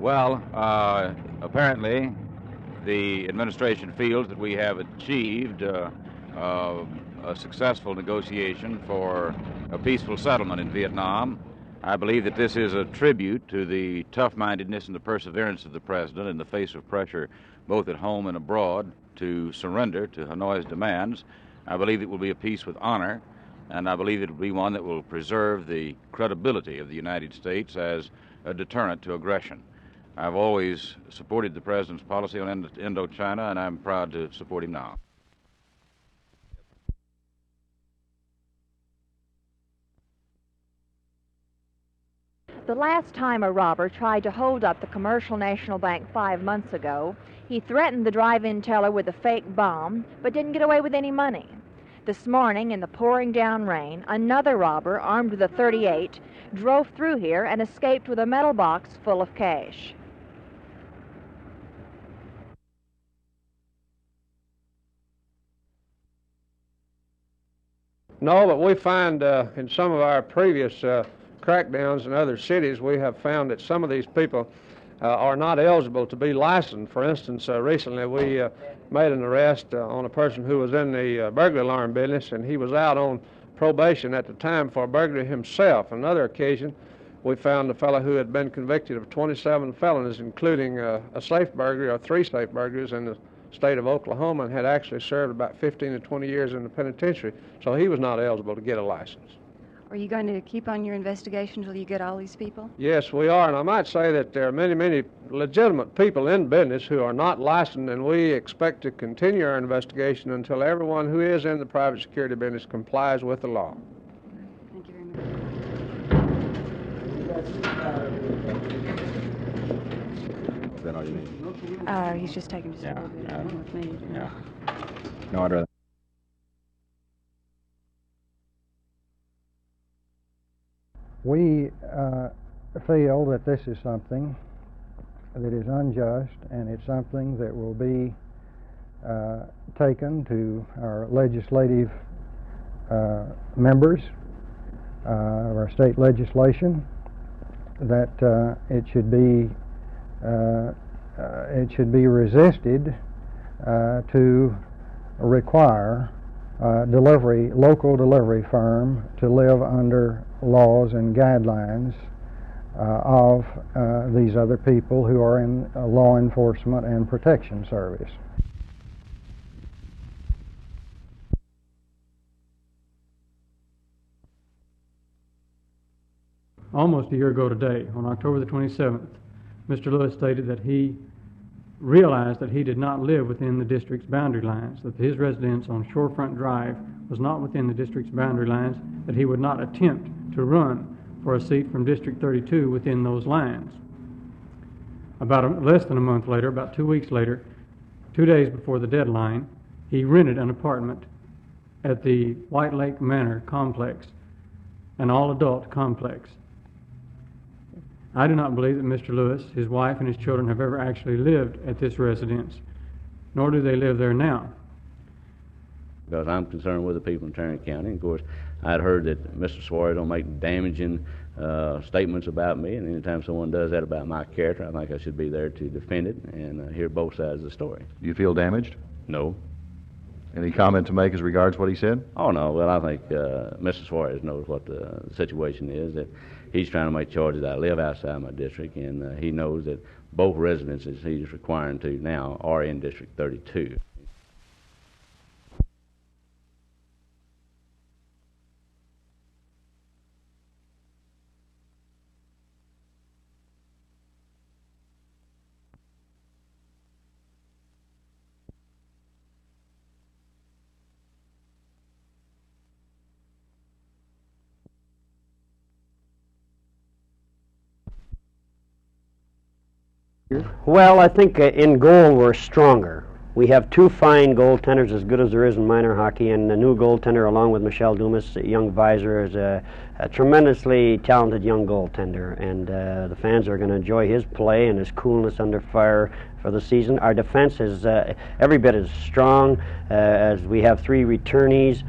Well, apparently the administration feels that we have achieved a successful negotiation for a peaceful settlement in Vietnam. I believe that this is a tribute to the tough-mindedness and the perseverance of the president in the face of pressure both at home and abroad to surrender to Hanoi's demands. I believe it will be a peace with honor, and I believe it will be one that will preserve the credibility of the United States as a deterrent to aggression. I've always supported the president's policy on Indochina, and I'm proud to support him now. The last time a robber tried to hold up the Commercial National Bank 5 months ago, he threatened the drive-in teller with a fake bomb, but didn't get away with any money. This morning, in the pouring down rain, another robber, armed with a .38, drove through here and escaped with a metal box full of cash. No, but we find in some of our previous crackdowns in other cities, we have found that some of these people are not eligible to be licensed. For instance, recently we made an arrest on a person who was in the burglar alarm business, and he was out on probation at the time for burglary himself. On another occasion, we found a fellow who had been convicted of 27 felonies, including a safe burglary or 3 safe burglaries in the state of Oklahoma, and had actually served about 15 to 20 years in the penitentiary. So he was not eligible to get a license. Are you going to keep on your investigation until you get all these people? Yes, we are, and I might say that there are many legitimate people in business who are not licensed, and we expect to continue our investigation until everyone who is in the private security business complies with the law. Thank you very much. Is that all you need? He's just taking just a little bit with me. Yeah. No, I'd rather. We feel that this is something that is unjust, and it's something that will be taken to our legislative members of our state legislation, that it should be resisted to require local delivery firm to live under laws and guidelines of these other people who are in law enforcement and protection service. Almost a year ago today, on October the 27th, Mr. Lewis stated that he realized that he did not live within the district's boundary lines, that his residence on Shorefront Drive was not within the district's boundary lines, that he would not attempt to run for a seat from District 32 within those lines. About less than a month later, about 2 weeks later, 2 days before the deadline, he rented an apartment at the White Lake Manor complex, an all-adult complex. I do not believe that Mr. Lewis, his wife, and his children have ever actually lived at this residence, nor do they live there now. Because I'm concerned with the people in Tarrant County. Of course, I'd heard that Mr. Suarez don't make damaging statements about me, and anytime someone does that about my character, I think I should be there to defend it and hear both sides of the story. Do you feel damaged? No. Any comment to make as regards what he said? Oh, no. Well, I think Mr. Suarez knows what the situation is, that he's trying to make charges that I live outside my district, and he knows that both residences he's requiring to now are in District 32. Well, I think in goal we're stronger. We have 2 fine goaltenders, as good as there is in minor hockey, and a new goaltender along with Michelle Dumas, a young visor, is a tremendously talented young goaltender, and the fans are going to enjoy his play and his coolness under fire for the season. Our defense is every bit as strong, as we have 3 returnees,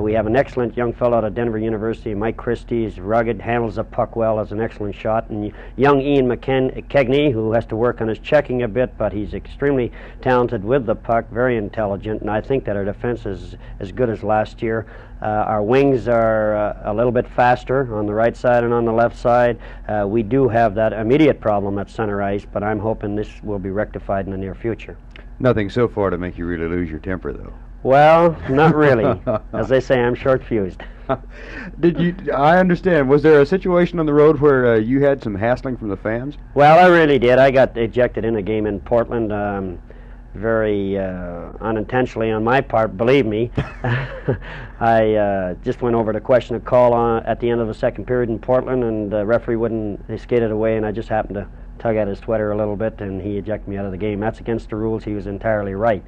We have an excellent young fellow out of Denver University, Mike Christie. He's rugged, handles the puck well, has an excellent shot. And young Ian McKegney, who has to work on his checking a bit, but he's extremely talented with the puck, very intelligent, and I think that our defense is as good as last year. Our wings are a little bit faster on the right side and on the left side. We do have that immediate problem at center ice, but I'm hoping this will be rectified in the near future. Nothing so far to make you really lose your temper, though. Well, not really. As they say, I'm short-fused. I understand. Was there a situation on the road where you had some hassling from the fans? Well, I really did. I got ejected in a game in Portland, very unintentionally on my part, believe me. I just went over to question a call at the end of the second period in Portland, and the referee he skated away, and I just happened to tug at his sweater a little bit, and he ejected me out of the game. That's against the rules. He was entirely right.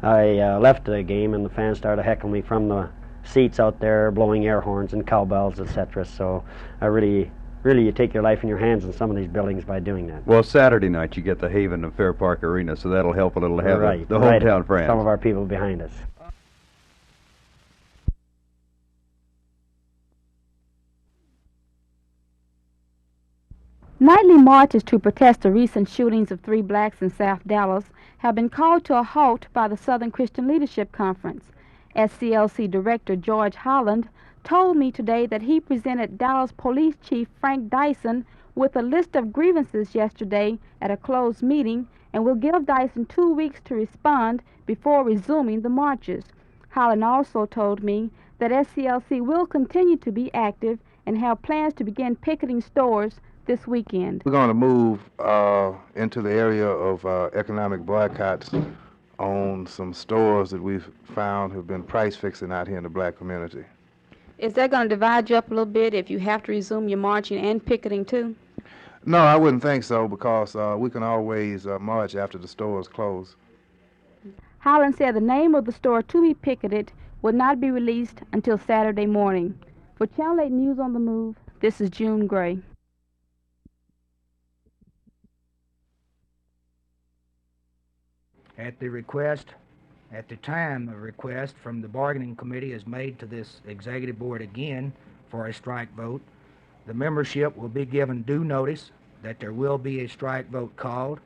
I left the game, and the fans started heckling me from the seats out there, blowing air horns and cowbells, etc. So I really, you take your life in your hands in some of these buildings by doing that. Well, Saturday night you get the Haven of Fair Park Arena, so that'll help a little to have the hometown fans. Some of our people behind us. Nightly marches to protest the recent shootings of 3 blacks in South Dallas have been called to a halt by the Southern Christian Leadership Conference. SCLC Director George Holland told me today that he presented Dallas Police Chief Frank Dyson with a list of grievances yesterday at a closed meeting and will give Dyson 2 weeks to respond before resuming the marches. Holland also told me that SCLC will continue to be active and have plans to begin picketing stores this weekend. We're going to move into the area of economic boycotts on some stores that we've found have been price fixing out here in the black community. Is that going to divide you up a little bit if you have to resume your marching and picketing too? No, I wouldn't think so, because we can always march after the stores close. Holland said the name of the store to be picketed would not be released until Saturday morning. For Channel 8 News on the Move, this is June Gray. At the time a request from the bargaining committee is made to this executive board again for a strike vote, the membership will be given due notice that there will be a strike vote called.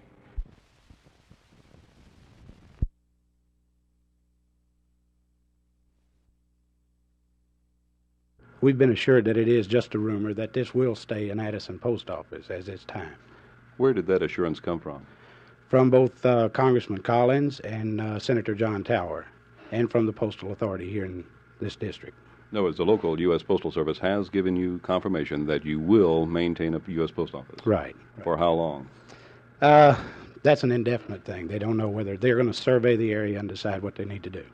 We've been assured that it is just a rumor, that this will stay in Addison Post Office as its time. Where did that assurance come from? From both Congressman Collins and Senator John Tower, and from the Postal Authority here in this district. No, as the local U.S. Postal Service has given you confirmation that you will maintain a U.S. Post Office. Right. For how long? That's an indefinite thing. They don't know whether they're going to survey the area and decide what they need to do.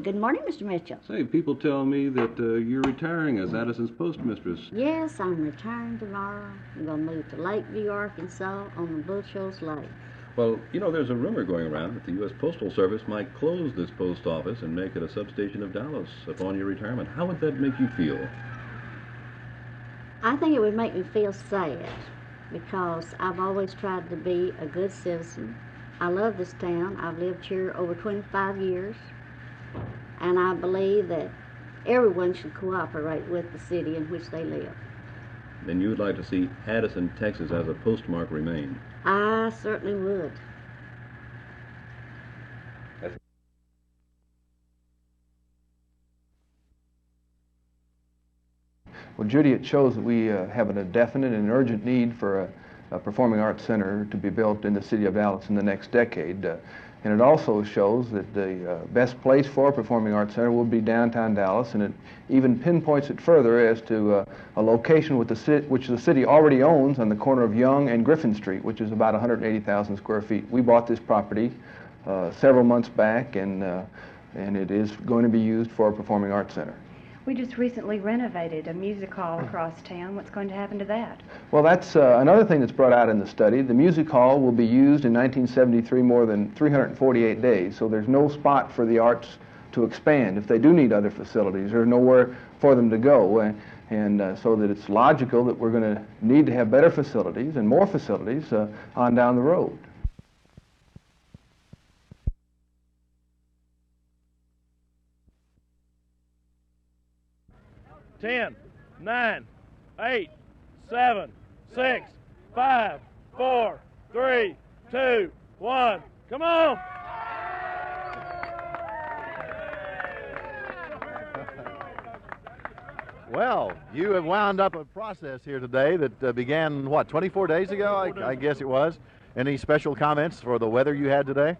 Good morning, Mr. Mitchell. Say, people tell me that you're retiring as Addison's postmistress. Yes, I'm retiring tomorrow. I'm going to move to Lakeview, Arkansas, on the Bushels Lake. Well, you know, there's a rumor going around that the U.S. Postal Service might close this post office and make it a substation of Dallas upon your retirement. How would that make you feel? I think it would make me feel sad, because I've always tried to be a good citizen. I love this town. I've lived here over 25 years. And I believe that everyone should cooperate with the city in which they live. Then you would like to see Addison, Texas as a postmark remain? I certainly would. Well, Judy, it shows that we have a definite and urgent need for a performing arts center to be built in the city of Dallas in the next decade. And it also shows that the best place for a performing arts center will be downtown Dallas, and it even pinpoints it further as to a location which the city already owns on the corner of Young and Griffin Street, which is about 180,000 square feet. We bought this property several months back, and it is going to be used for a performing arts center. We just recently renovated a music hall across town. What's going to happen to that? Well, that's another thing that's brought out in the study. The music hall will be used in 1973 more than 348 days, so there's no spot for the arts to expand. If they do need other facilities, there's nowhere for them to go. And so that it's logical that we're going to need to have better facilities and more facilities on down the road. 10, 9, 8, 7, 6, 5, 4, 3, 2, 1. Come on! Well, you have wound up a process here today that began, what, 24 days ago, I guess it was. Any special comments for the weather you had today?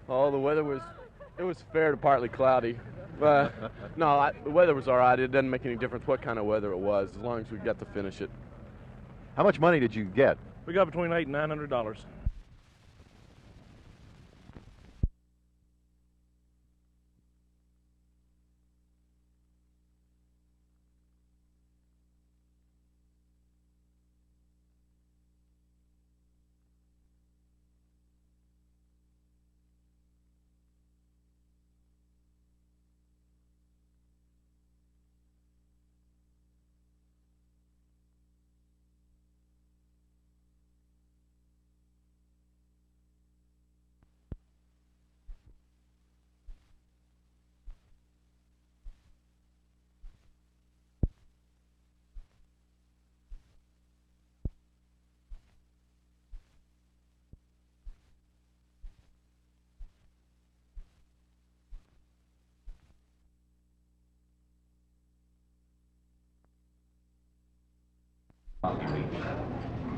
Oh, the weather was fair to partly cloudy. No, the weather was all right. It doesn't make any difference what kind of weather it was, as long as we got to finish it. How much money did you get? We got between $800 and $900.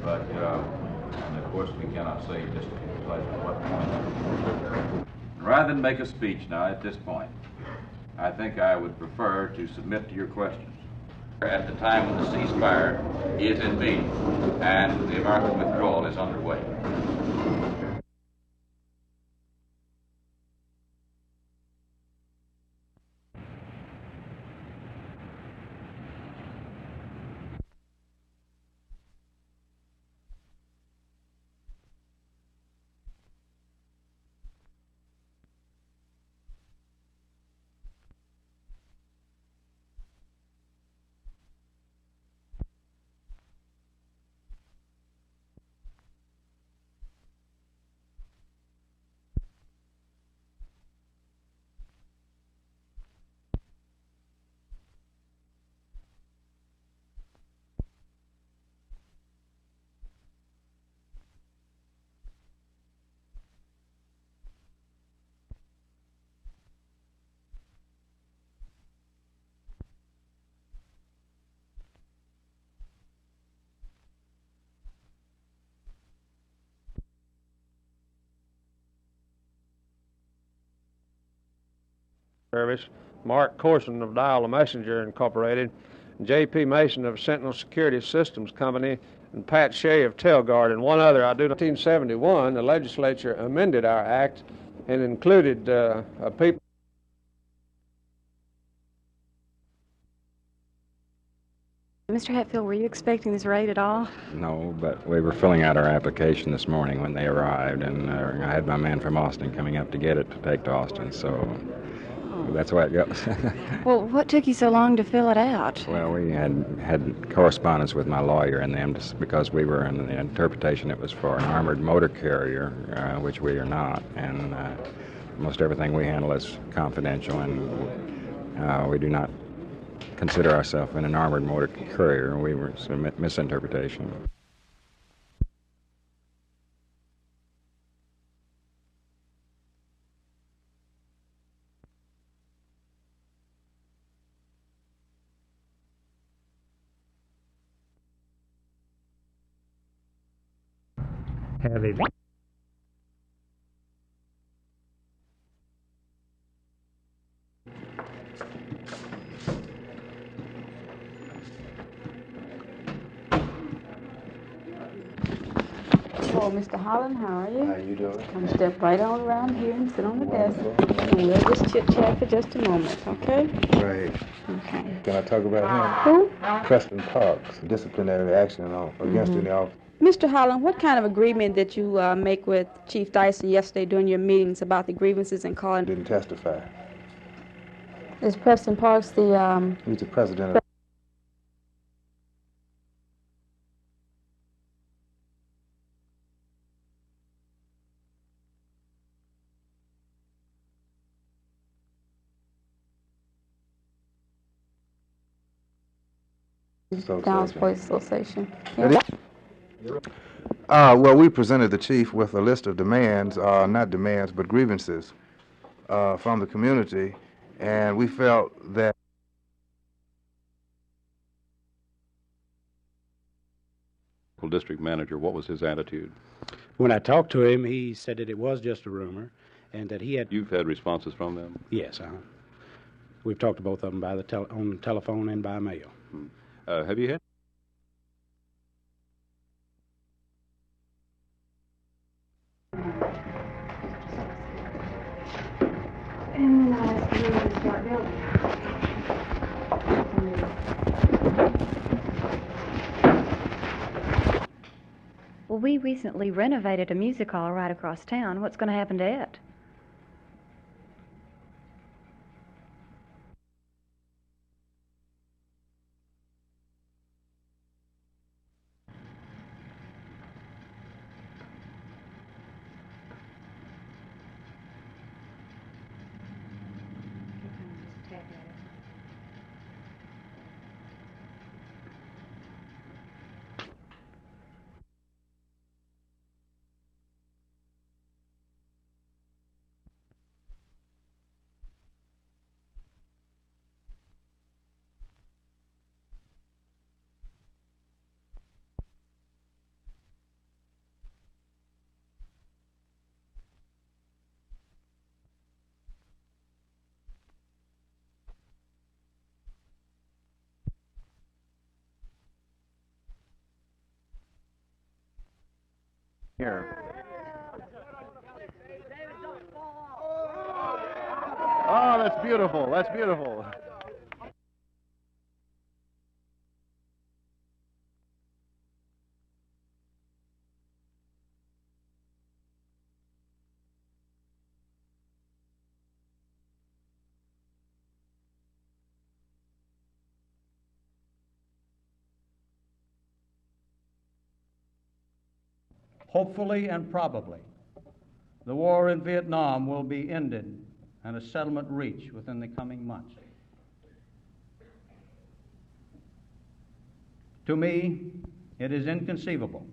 But, and of course, we cannot say just at what point. Rather than make a speech now at this point, I think I would prefer to submit to your questions. At the time when the ceasefire is in being and the American withdrawal is underway. Service, Mark Corson of Dial the Messenger Incorporated, J.P. Mason of Sentinel Security Systems Company, and Pat Shea of Telguard, and one other. In 1971, the legislature amended our act and included people. Mr. Hatfield, were you expecting this raid at all? No, but we were filling out our application this morning when they arrived, and I had my man from Austin coming up to get it to take to Austin, so that's the way it goes. Well, what took you so long to fill it out? Well, we had correspondence with my lawyer and them just because we were in the interpretation it was for an armored motor carrier, which we are not, and most everything we handle is confidential, and we do not consider ourselves an armored motor courier. We were some misinterpretation. Heavy. Oh, Mr. Holland, how are you? How you doing? Come step right on around here and sit on the desk. And we'll just chit-chat for just a moment, okay? Right. Okay. Can I talk about him? Who? Preston Parks, disciplinary action against any officer. Mr. Holland, what kind of agreement did you make with Chief Dyson yesterday during your meetings about the grievances and calling? Didn't testify. Is Preston Parks the... He's the president of... Dallas Police Association. Well, we presented the chief with a list of demands, not demands, but grievances from the community, and we felt that district manager, what was his attitude? When I talked to him, he said that it was just a rumor, and that he had... You've had responses from them? Yes, we've talked to both of them by on the telephone and by mail. Have you had... And then I asked you to start building. Well, we recently renovated a music hall right across town. What's going to happen to it? Here. Oh, that's beautiful. That's beautiful. Hopefully and probably, the war in Vietnam will be ended and a settlement reached within the coming months. To me, it is inconceivable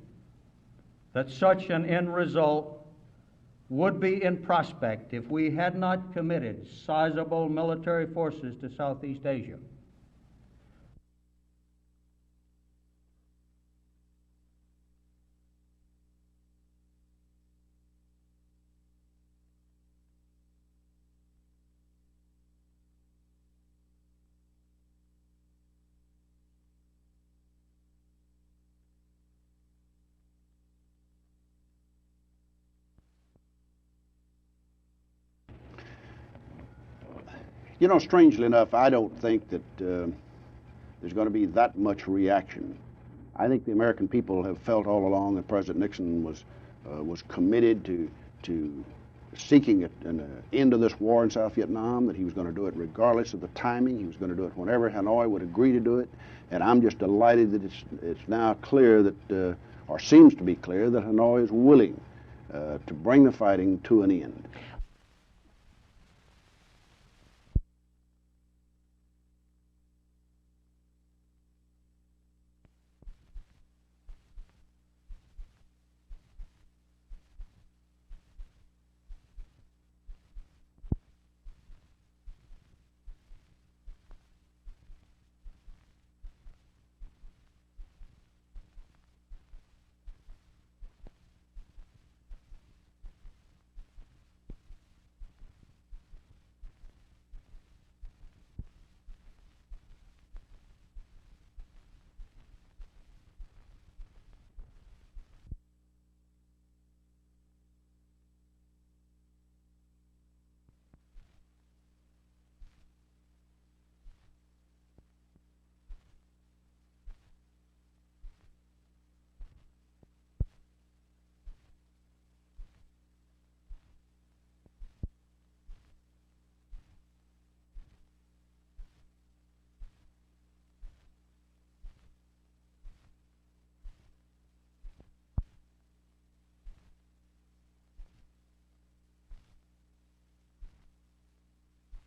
that such an end result would be in prospect if we had not committed sizable military forces to Southeast Asia. You know, strangely enough, I don't think that there's going to be that much reaction. I think the American people have felt all along that President Nixon was committed to seeking an end to this war in South Vietnam, that he was going to do it regardless of the timing. He was going to do it whenever Hanoi would agree to do it. And I'm just delighted that it's now clear that, or seems to be clear, that Hanoi is willing to bring the fighting to an end.